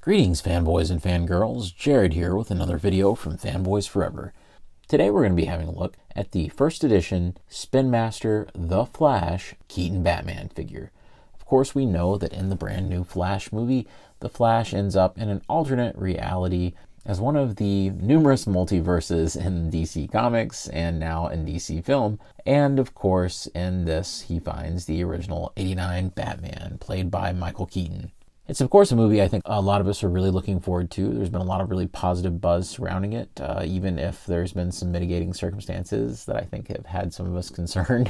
Greetings, fanboys and fangirls. Jared here with another video from Fanboys Forever. Today we're going to be having a look at the first edition Spin Master The Flash Keaton Batman figure. Of course, we know that in the brand new Flash movie, the Flash ends up in an alternate reality as one of the numerous multiverses in DC Comics and now in DC film. And of course, in this, he finds the original '89 Batman, played by Michael Keaton. It's, of course, a movie I think a lot of us are really looking forward to. There's been a lot of really positive buzz surrounding it, even if there's been some mitigating circumstances that I think have had some of us concerned.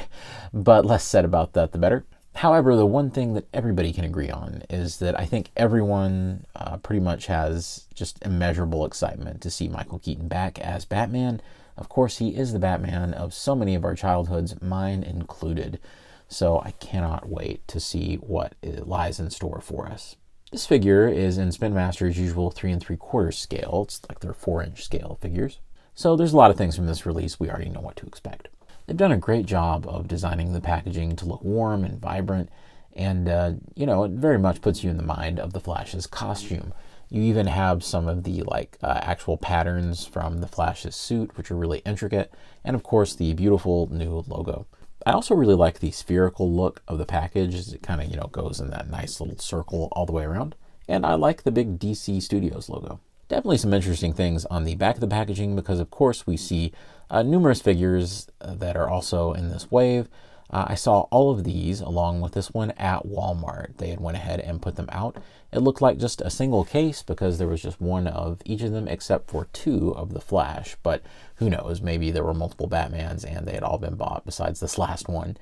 But less said about that, the better. However, the one thing that everybody can agree on is that I think everyone pretty much has just immeasurable excitement to see Michael Keaton back as Batman. Of course, he is the Batman of so many of our childhoods, mine included. So I cannot wait to see what lies in store for us. This figure is in Spin Master's usual 3 3/4 scale. It's like their 4-inch scale figures. So there's a lot of things from this release we already know what to expect. They've done a great job of designing the packaging to look warm and vibrant, and it very much puts you in the mind of the Flash's costume. You even have some of the actual patterns from the Flash's suit, which are really intricate, and of course the beautiful new logo. I also really like the spherical look of the package as it kind of, goes in that nice little circle all the way around. And I like the big DC Studios logo. Definitely some interesting things on the back of the packaging because, of course, we see numerous figures that are also in this wave. I saw all of these along with this one at Walmart. They had went ahead and put them out. It looked like just a single case because there was just one of each of them except for 2 of the Flash. But who knows, maybe there were multiple Batmans and they had all been bought besides this last one.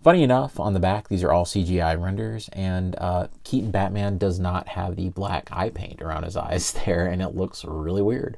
Funny enough, on the back, these are all CGI renders, and Keaton Batman does not have the black eye paint around his eyes there, and it looks really weird.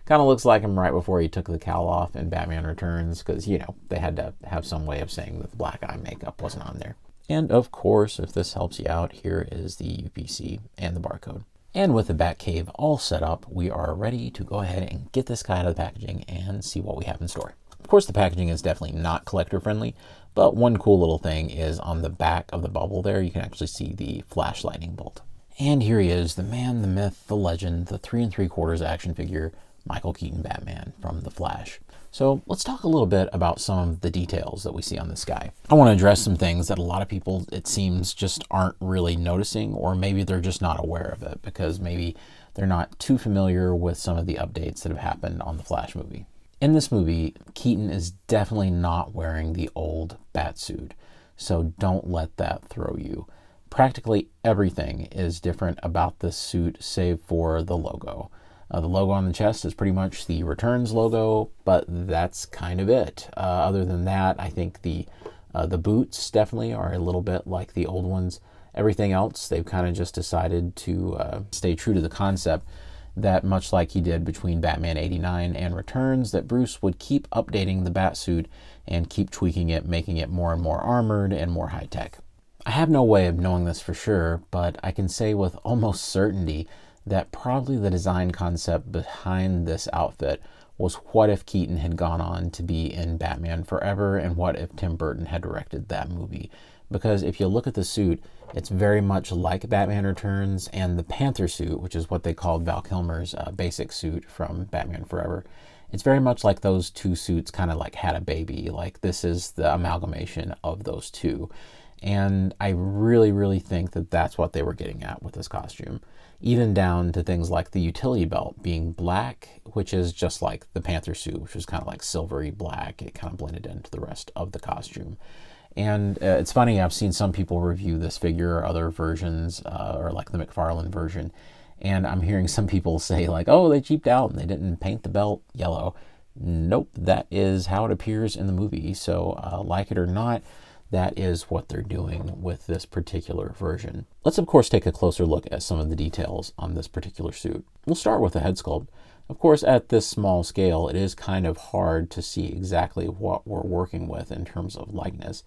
Kind of looks like him right before he took the cowl off in Batman Returns, because, they had to have some way of saying that the black eye makeup wasn't on there. And of course, if this helps you out, here is the UPC and the barcode. And with the Batcave all set up, we are ready to go ahead and get this guy out of the packaging and see what we have in store. Of course, the packaging is definitely not collector friendly, but one cool little thing is on the back of the bubble there, you can actually see the Flash lightning bolt. And here he is, the man, the myth, the legend, the 3 3/4 action figure, Michael Keaton Batman from The Flash. So let's talk a little bit about some of the details that we see on this guy. I want to address some things that a lot of people, it seems, just aren't really noticing, or maybe they're just not aware of it because maybe they're not too familiar with some of the updates that have happened on the Flash movie. In this movie, Keaton is definitely not wearing the old Batsuit, so don't let that throw you. Practically everything is different about this suit save for the logo. The logo on the chest is pretty much the Returns logo, but that's kind of it. Other than that, I think the boots definitely are a little bit like the old ones. Everything else, they've kind of just decided to stay true to the concept that, much like he did between Batman '89 and Returns, that Bruce would keep updating the Batsuit and keep tweaking it, making it more and more armored and more high-tech. I have no way of knowing this for sure, but I can say with almost certainty that probably the design concept behind this outfit was what if Keaton had gone on to be in Batman Forever, and what if Tim Burton had directed that movie. Because if you look at the suit, it's very much like Batman Returns, and the Panther suit, which is what they called Val Kilmer's basic suit from Batman Forever. It's very much like those two suits kind of like had a baby. Like, this is the amalgamation of those two. And I really, really think that that's what they were getting at with this costume. Even down to things like the utility belt being black, which is just like the Panther suit, which was kind of like silvery black. It kind of blended into the rest of the costume. And it's funny, I've seen some people review this figure or other versions, or like the McFarlane version, and I'm hearing some people say like, oh, they cheaped out and they didn't paint the belt yellow. Nope, that is how it appears in the movie. So like it or not, that is what they're doing with this particular version. Let's of course take a closer look at some of the details on this particular suit. We'll start with the head sculpt. Of course, at this small scale, it is kind of hard to see exactly what we're working with in terms of likeness.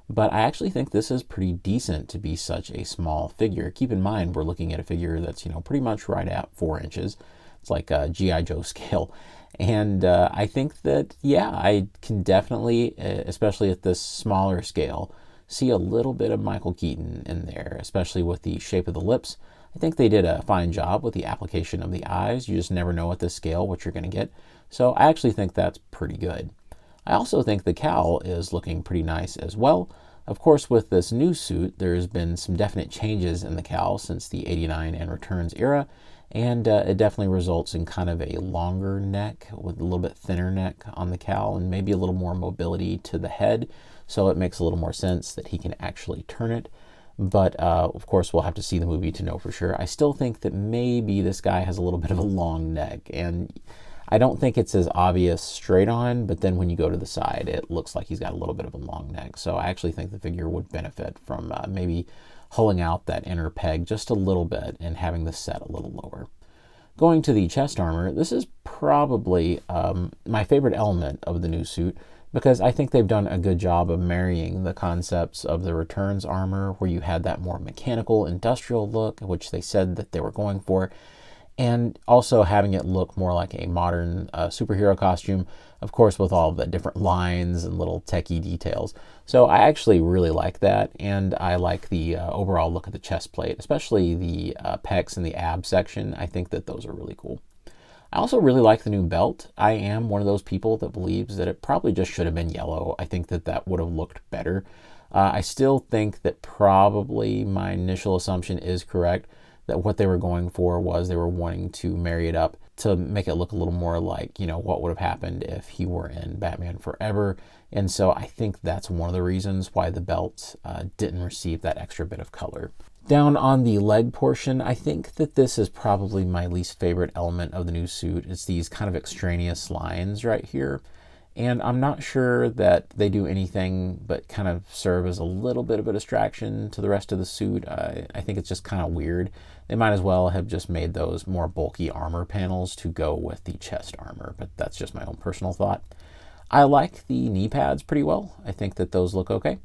But I actually think this is pretty decent to be such a small figure. Keep in mind, we're looking at a figure that's, pretty much right at 4 inches. It's like a G.I. Joe scale. And I think that, yeah, I can definitely, especially at this smaller scale, see a little bit of Michael Keaton in there, especially with the shape of the lips. I think they did a fine job with the application of the eyes. You just never know at this scale what you're going to get. So I actually think that's pretty good. I also think the cowl is looking pretty nice as well. Of course, with this new suit, there's been some definite changes in the cowl since the 89 and Returns era, and it definitely results in kind of a longer neck with a little bit thinner neck on the cowl and maybe a little more mobility to the head, so it makes a little more sense that he can actually turn it. But of course, we'll have to see the movie to know for sure. I still think that maybe this guy has a little bit of a long neck, and I don't think it's as obvious straight on, but then when you go to the side, it looks like he's got a little bit of a long neck. So I actually think the figure would benefit from maybe hulling out that inner peg just a little bit and having the set a little lower. Going to the chest armor, this is probably my favorite element of the new suit, because I think they've done a good job of marrying the concepts of the Returns armor, where you had that more mechanical, industrial look, which they said that they were going for, and also having it look more like a modern superhero costume, of course, with all of the different lines and little techie details. So I actually really like that, and I like the overall look of the chest plate, especially the pecs and the ab section. I think that those are really cool. I also really like the new belt. I am one of those people that believes that it probably just should have been yellow. I think that that would have looked better. I still think that probably my initial assumption is correct, that what they were going for was they were wanting to marry it up to make it look a little more like, you know, what would have happened if he were in Batman Forever. And so I think that's one of the reasons why the belt didn't receive that extra bit of color. Down on the leg portion, I think that this is probably my least favorite element of the new suit. It's these kind of extraneous lines right here. And I'm not sure that they do anything but kind of serve as a little bit of a distraction to the rest of the suit. I think it's just kind of weird. They might as well have just made those more bulky armor panels to go with the chest armor, but that's just my own personal thought. I like the knee pads pretty well. I think that those look okay.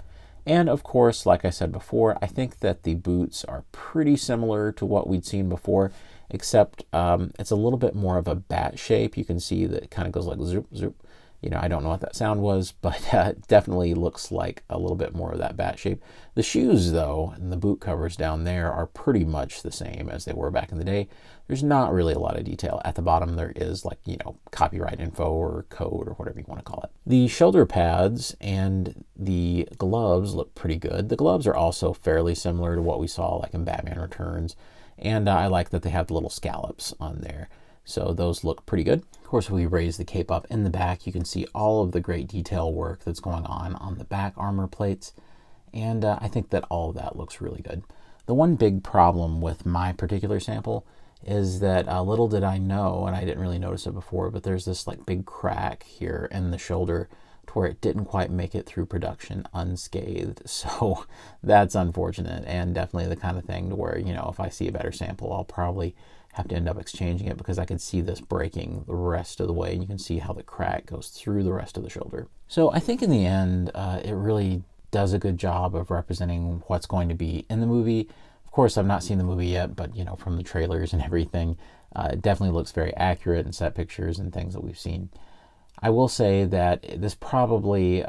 And of course, like I said before, I think that the boots are pretty similar to what we'd seen before, except it's a little bit more of a bat shape. You can see that it kind of goes like zoop, zoop. You know, I don't know what that sound was, but it definitely looks like a little bit more of that bat shape. The shoes, though, and the boot covers down there are pretty much the same as they were back in the day. There's not really a lot of detail. At the bottom, there is like, you know, copyright info or code or whatever you want to call it. The shoulder pads and the gloves look pretty good. The gloves are also fairly similar to what we saw like in Batman Returns. And I like that they have the little scallops on there. So those look pretty good. Of course, if we raise the cape up in the back, you can see all of the great detail work that's going on the back armor plates. And I think that all of that looks really good. The one big problem with my particular sample is that little did I know, and I didn't really notice it before, but there's this like big crack here in the shoulder to where it didn't quite make it through production unscathed. So that's unfortunate, and definitely the kind of thing to where, you know, if I see a better sample, I'll probably have to end up exchanging it, because I can see this breaking the rest of the way, and you can see how the crack goes through the rest of the shoulder. So I think in the end, it really does a good job of representing what's going to be in the movie. Of course, I've not seen the movie yet, but you know, from the trailers and everything, it definitely looks very accurate in set pictures and things that we've seen. I will say that this probably,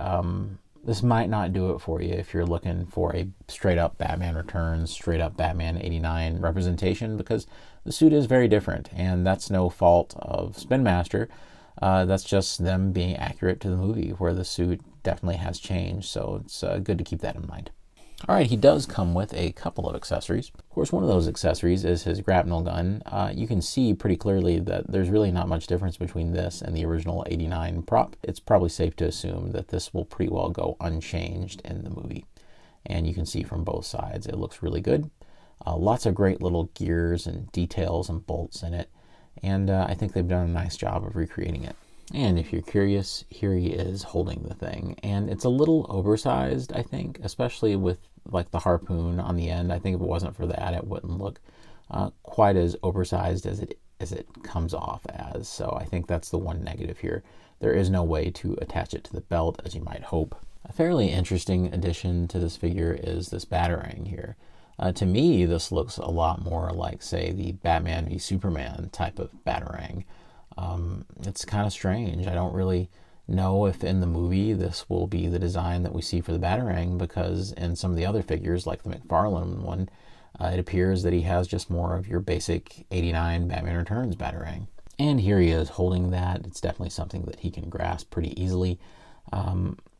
this might not do it for you if you're looking for a straight up Batman Returns, straight up Batman 89 representation, because the suit is very different, and that's no fault of Spin Master. That's just them being accurate to the movie, where the suit definitely has changed, so it's good to keep that in mind. All right, he does come with a couple of accessories. Of course, one of those accessories is his grapnel gun. You can see pretty clearly that there's really not much difference between this and the original 89 prop. It's probably safe to assume that this will pretty well go unchanged in the movie. And you can see from both sides, it looks really good. Lots of great little gears and details and bolts in it. And I think they've done a nice job of recreating it. And if you're curious, here he is holding the thing. And it's a little oversized, I think, especially with like the harpoon on the end. I think if it wasn't for that, it wouldn't look quite as oversized as it comes off as. So I think that's the one negative here. There is no way to attach it to the belt, as you might hope. A fairly interesting addition to this figure is this batarang here. To me, this looks a lot more like, say, the Batman v Superman type of batarang. It's kind of strange. I don't really know if in the movie this will be the design that we see for the batarang, because in some of the other figures, like the McFarlane one, It appears that he has just more of your basic 89 Batman Returns Batarang. And here he is holding that. It's definitely something that he can grasp pretty easily.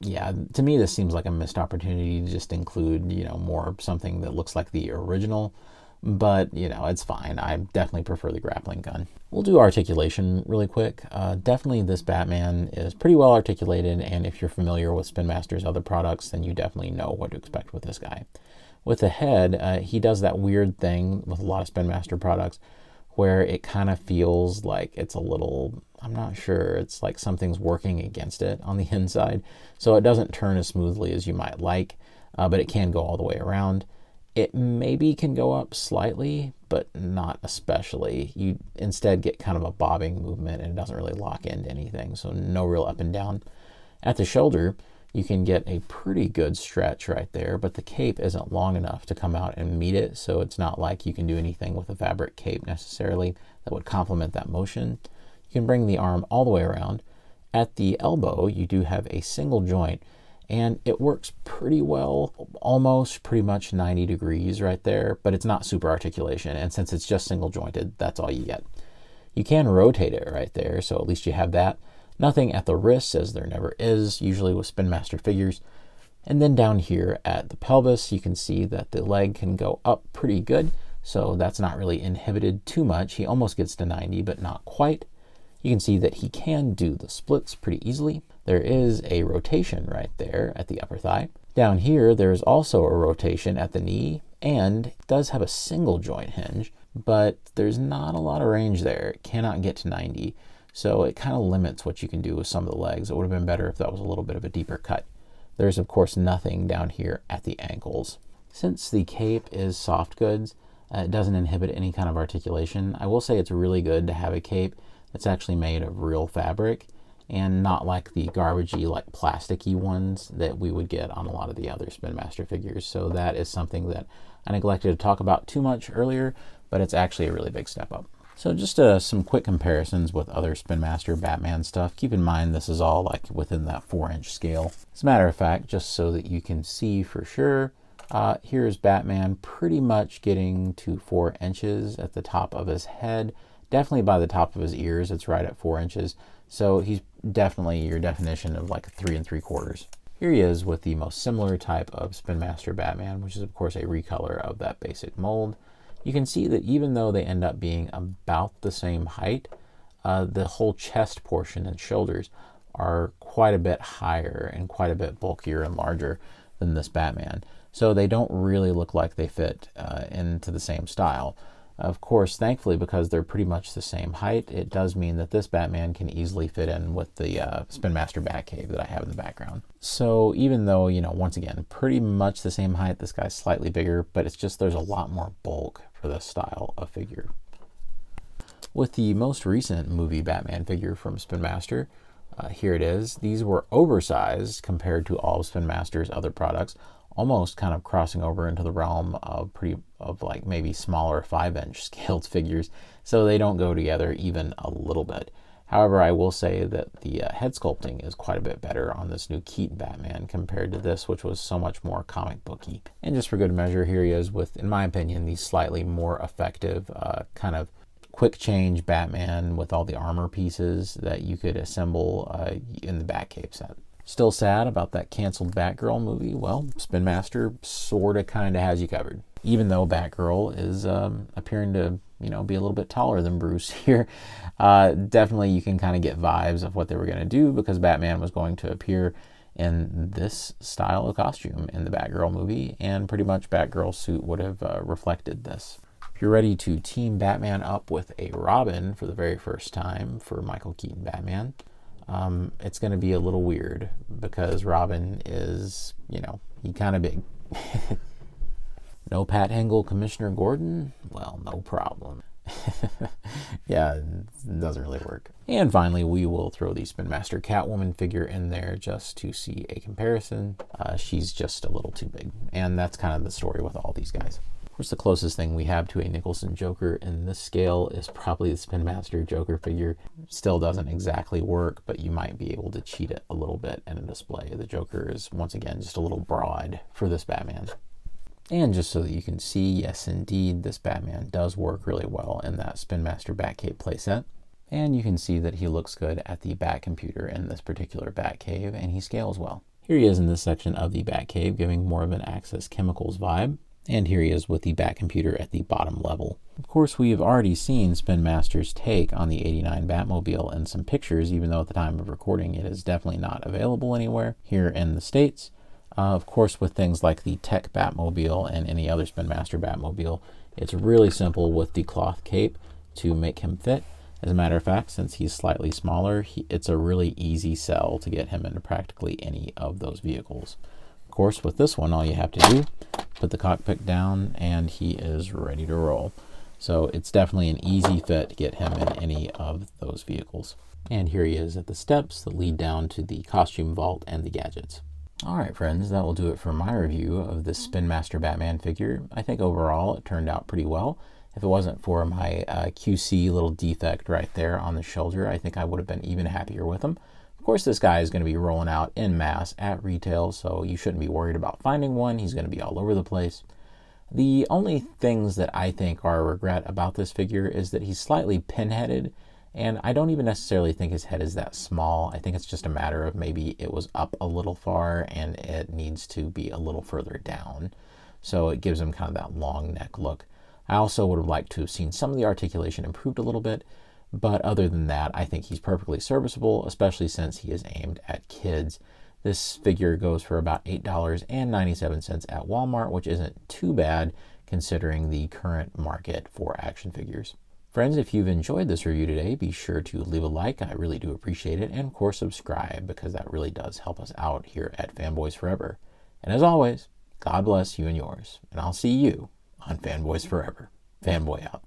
Yeah, to me this seems like a missed opportunity to just include, more something that looks like the original. But, it's fine. I definitely prefer the grappling gun. We'll do articulation really quick. Definitely this Batman is pretty well articulated, and if you're familiar with Spin Master's other products, then you definitely know what to expect with this guy. With the head, he does that weird thing with a lot of Spin Master products where it kind of feels like it's a little, I'm not sure, it's like something's working against it on the inside. So it doesn't turn as smoothly as you might like, but it can go all the way around. It maybe can go up slightly, but not especially. You instead get kind of a bobbing movement, and it doesn't really lock into anything, so no real up and down. At the shoulder, you can get a pretty good stretch right there, but the cape isn't long enough to come out and meet it, so it's not like you can do anything with a fabric cape necessarily that would complement that motion. You can bring the arm all the way around. At the elbow, you do have a single joint, and it works pretty well, almost pretty much 90 degrees right there, but it's not super articulation, and since it's just single jointed, that's all you get. You can rotate it right there, so at least you have that. Nothing at the wrists, as there never is, usually with Spin Master figures. And then down here at the pelvis, you can see that the leg can go up pretty good, so that's not really inhibited too much. He almost gets to 90, but not quite. You can see that he can do the splits pretty easily. There is a rotation right there at the upper thigh. Down here, there's also a rotation at the knee, and it does have a single joint hinge, but there's not a lot of range there. It cannot get to 90, so it kind of limits what you can do with some of the legs. It would have been better if that was a little bit of a deeper cut. There's, of course, nothing down here at the ankles. Since the cape is soft goods, it doesn't inhibit any kind of articulation. I will say it's really good to have a cape that's actually made of real fabric and not like the garbagey, like plasticky ones that we would get on a lot of the other Spin Master figures. So that is something that I neglected to talk about too much earlier, but it's actually a really big step up. So just some quick comparisons with other Spin Master Batman stuff. Keep in mind this is all like within that 4-inch scale. As a matter of fact, just so that you can see for sure, here's Batman pretty much getting to 4 inches at the top of his head. Definitely by the top of his ears, it's right at 4 inches. So he's definitely your definition of like a 3 3/4. Here he is with the most similar type of Spin Master Batman, which is of course a recolor of that basic mold. You can see that even though they end up being about the same height, the whole chest portion and shoulders are quite a bit higher and quite a bit bulkier and larger than this Batman. So they don't really look like they fit into the same style. Of course, thankfully, because they're pretty much the same height, it does mean that this Batman can easily fit in with the Spin Master Batcave that I have in the background. So even though, once again, pretty much the same height, this guy's slightly bigger, but it's just there's a lot more bulk for this style of figure. With the most recent movie Batman figure from Spin Master, here it is. These were oversized compared to all of Spin Master's other products, almost kind of crossing over into the realm of like maybe smaller 5-inch scaled figures, so they don't go together even a little bit. However, I will say that the head sculpting is quite a bit better on this new Keaton Batman compared to this, which was so much more comic booky. And just for good measure, here he is with, in my opinion, the slightly more effective kind of quick change Batman with all the armor pieces that you could assemble in the Batcave set. Still sad about that canceled Batgirl movie? Well, Spin Master sorta kinda has you covered. Even though Batgirl is appearing to, be a little bit taller than Bruce here, definitely you can kind of get vibes of what they were going to do because Batman was going to appear in this style of costume in the Batgirl movie, and pretty much Batgirl's suit would have reflected this. If you're ready to team Batman up with a Robin for the very first time for Michael Keaton Batman, it's going to be a little weird because Robin is, he kind of big. No Pat Hingle, Commissioner Gordon? Well, no problem. Yeah, it doesn't really work. And finally, we will throw the Spin Master Catwoman figure in there just to see a comparison. She's just a little too big. And that's kind of the story with all these guys. Of course, the closest thing we have to a Nicholson Joker in this scale is probably the Spin Master Joker figure. Still doesn't exactly work, but you might be able to cheat it a little bit in a display. The Joker is, once again, just a little broad for this Batman. And just so that you can see, yes indeed, this Batman does work really well in that Spin Master Batcave playset. And you can see that he looks good at the Bat computer in this particular Batcave, and he scales well. Here he is in this section of the Batcave, giving more of an Access Chemicals vibe. And here he is with the Bat computer at the bottom level. Of course, we've already seen Spin Master's take on the '89 Batmobile in some pictures, even though at the time of recording it is definitely not available anywhere here in the States. Of course, with things like the Tech Batmobile and any other Spin Master Batmobile, it's really simple with the cloth cape to make him fit. As a matter of fact, since he's slightly smaller, it's a really easy sell to get him into practically any of those vehicles. Of course, with this one, all you have to do, put the cockpit down, and he is ready to roll. So it's definitely an easy fit to get him in any of those vehicles. And here he is at the steps that lead down to the costume vault and the gadgets. Alright friends, that will do it for my review of the Spin Master Batman figure. I think overall it turned out pretty well. If it wasn't for my QC little defect right there on the shoulder, I think I would have been even happier with him. Of course, this guy is going to be rolling out en masse at retail, so you shouldn't be worried about finding one. He's going to be all over the place. The only things that I think are a regret about this figure is that he's slightly pinheaded. And I don't even necessarily think his head is that small. I think it's just a matter of maybe it was up a little far and it needs to be a little further down. So it gives him kind of that long neck look. I also would have liked to have seen some of the articulation improved a little bit. But other than that, I think he's perfectly serviceable, especially since he is aimed at kids. This figure goes for about $8.97 at Walmart, which isn't too bad considering the current market for action figures. Friends, if you've enjoyed this review today, be sure to leave a like. I really do appreciate it. And of course, subscribe, because that really does help us out here at Fanboys Forever. And as always, God bless you and yours. And I'll see you on Fanboys Forever. Fanboy out.